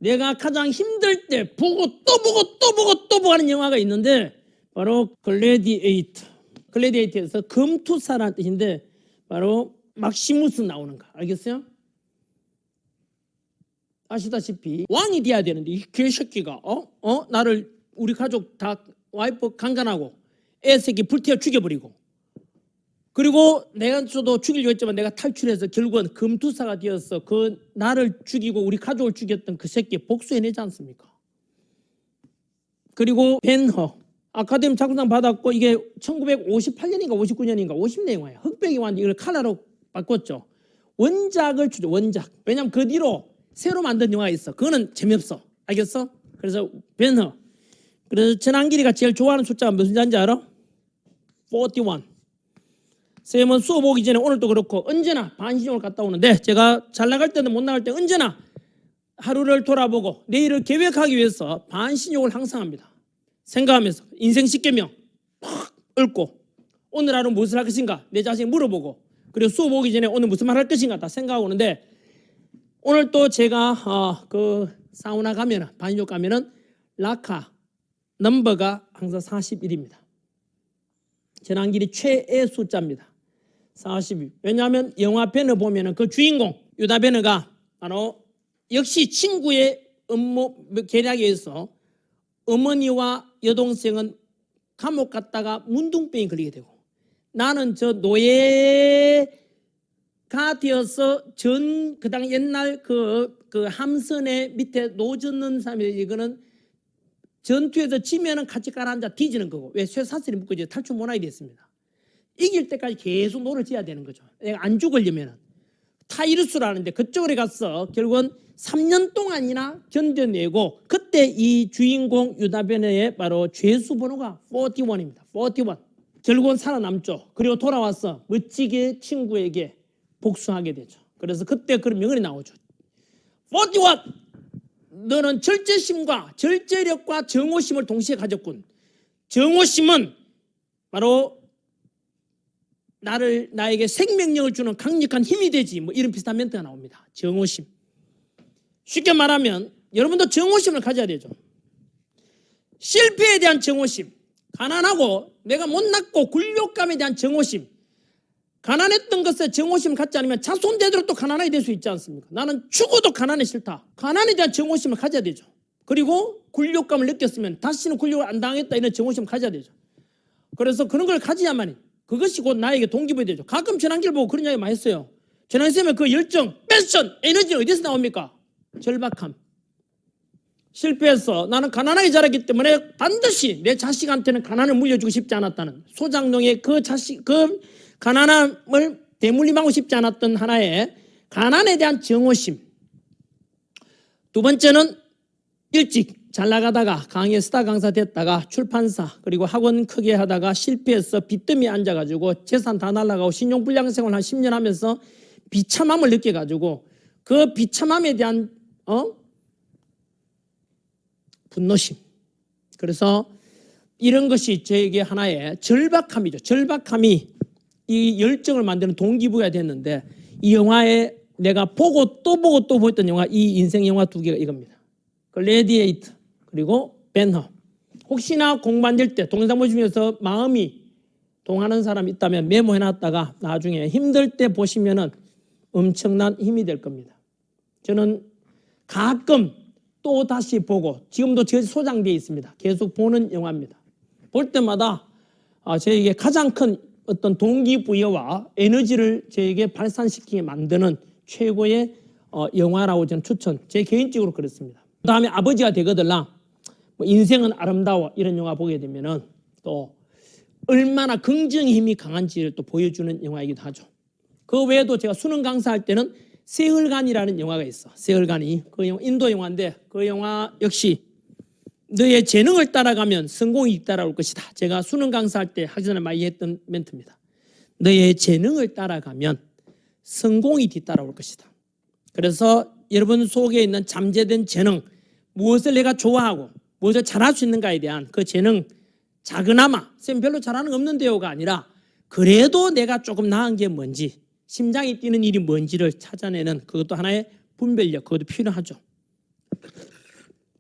내가 가장 힘들 때 보고 또 보고 또 보고 또 보고 하는 영화가 있는데 바로 글래디에이터. 글래디에이터에서 금투사라는 뜻인데 바로 막시무스 나오는 거 알겠어요? 아시다시피 왕이 돼야 되는데 이 개새끼가 나를 우리 가족 다 와이프 강간하고 애 새끼 불태워 죽여버리고 그리고 내가 저도 죽이려고 했지만 내가 탈출해서 결국은 금투사가 되어서 그 나를 죽이고 우리 가족을 죽였던 그 새끼 복수해내지 않습니까? 그리고 벤허 아카데미 작품상 받았고 이게 1958년인가 59년인가 50년 영화예요. 흑백 영화인데 이걸 컬러로 바꿨죠. 원작을 주죠. 원작. 왜냐하면 그 뒤로 새로 만든 영화가 있어. 그거는 재미없어. 알겠어? 그래서 벤허. 그래서 전한길이가 제일 좋아하는 숫자가 무슨 숫자인지 알아? 41. 쌤은 수업 오기 전에 오늘도 그렇고 언제나 반신욕을 갔다 오는데 제가 잘 나갈 때도 못 나갈 때 언제나 하루를 돌아보고 내일을 계획하기 위해서 반신욕을 항상 합니다. 생각하면서 인생 10계명 팍 읊고 오늘 하루 무엇을 할 것인가 내 자신이 물어보고 그리고 수업 오기 전에 오늘 무슨 말 할 것인가 다 생각하고 오는데 오늘 또 제가 그 사우나 가면은 반신욕 가면은 라카 넘버가 항상 41입니다. 전한길이 최애 숫자입니다. 42. 왜냐하면 영화 배너 보면은 그 주인공 유다 배너가 바로 역시 친구의 업무 계략에 의해서 어머니와 여동생은 감옥 갔다가 문둥병이 걸리게 되고 나는 저 노예가 되어서 그 당 옛날 그 함선의 밑에 노젓는 사람이 이거는 전투에서 지면은 같이 깔아앉아 뒤지는 거고 왜 쇠사슬이 묶어져 탈출 못하게 됐습니다. 이길 때까지 계속 노를 지어야 되는 거죠. 내가 안 죽으려면은 타이르스라는데 그쪽으로 가서 결국은 3년 동안이나 견뎌내고 그때 이 주인공 유다베네의 바로 죄수 번호가 41입니다. 41. 결국은 살아남죠. 그리고 돌아와서 멋지게 친구에게 복수하게 되죠. 그래서 그때 그런 명언이 나오죠. 41. 너는 절제심과 절제력과 정오심을 동시에 가졌군. 정오심은 바로 나에게 생명력을 주는 강력한 힘이 되지. 뭐 이런 비슷한 멘트가 나옵니다. 정오심. 쉽게 말하면 여러분도 정오심을 가져야 되죠. 실패에 대한 정오심, 가난하고 내가 못났고 굴욕감에 대한 정오심. 가난했던 것에 정오심을 갖지 않으면 자손대대로 또 가난하게 될 수 있지 않습니까? 나는 죽어도 가난이 싫다. 가난에 대한 정오심을 가져야 되죠. 그리고 굴욕감을 느꼈으면 다시는 굴욕을 안 당하겠다 이런 정오심을 가져야 되죠. 그래서 그런 걸 가져야만 그것이 곧 나에게 동기부여 되죠. 가끔 전한길 보고 그런 이야기 많이 했어요. 전한쌤은 그 열정, 패션, 에너지는 어디서 나옵니까? 절박함. 실패해서 나는 가난하게 자랐기 때문에 반드시 내 자식한테는 가난을 물려주고 싶지 않았다는 소장농의 그 가난함을 대물림하고 싶지 않았던 하나의 가난에 대한 정오심. 두 번째는 일찍 잘 나가다가 강의 스타 강사 됐다가 출판사 그리고 학원 크게 하다가 실패해서 빚더미에 앉아가지고 재산 다 날라가고 신용불량 생활 한 10년 하면서 비참함을 느껴가지고 그 비참함에 대한 분노심. 그래서 이런 것이 저에게 하나의 절박함이죠. 절박함이 이 열정을 만드는 동기부여가 됐는데 이 영화에 내가 보고 또 보고 또 보였던 영화 이 인생 영화 두 개가 이겁니다. 글래디에이터 그리고 벤허. 혹시나 공부 안 될 때 동영상 보시면서 마음이 동하는 사람이 있다면 메모해놨다가 나중에 힘들 때 보시면은 엄청난 힘이 될 겁니다. 저는 가끔 또 다시 보고 지금도 저희 소장되어 있습니다. 계속 보는 영화입니다. 볼 때마다 저에게 가장 큰 어떤 동기부여와 에너지를 저에게 발산시키게 만드는 최고의 영화라고 저는 제 개인적으로 그렇습니다. 그 다음에 아버지가 되거들라 뭐 인생은 아름다워 이런 영화 보게 되면은 또 얼마나 긍정의 힘이 강한지를 또 보여주는 영화이기도 하죠. 그 외에도 제가 수능 강사할 때는 세월간이라는 영화가 있어. 세월간이 그 영화 인도 영화인데 그 영화 역시 너의 재능을 따라가면 성공이 따라올 것이다. 제가 수능 강사할 때 하기 전에 많이 했던 멘트입니다. 너의 재능을 따라가면 성공이 뒤따라올 것이다. 그래서 여러분 속에 있는 잠재된 재능, 무엇을 내가 좋아하고 무엇을 잘할 수 있는가에 대한 그 재능, 작으나마 쌤 별로 잘하는 거 없는데요가 아니라 그래도 내가 조금 나은 게 뭔지 심장이 뛰는 일이 뭔지를 찾아내는 그것도 하나의 분별력, 그것도 필요하죠.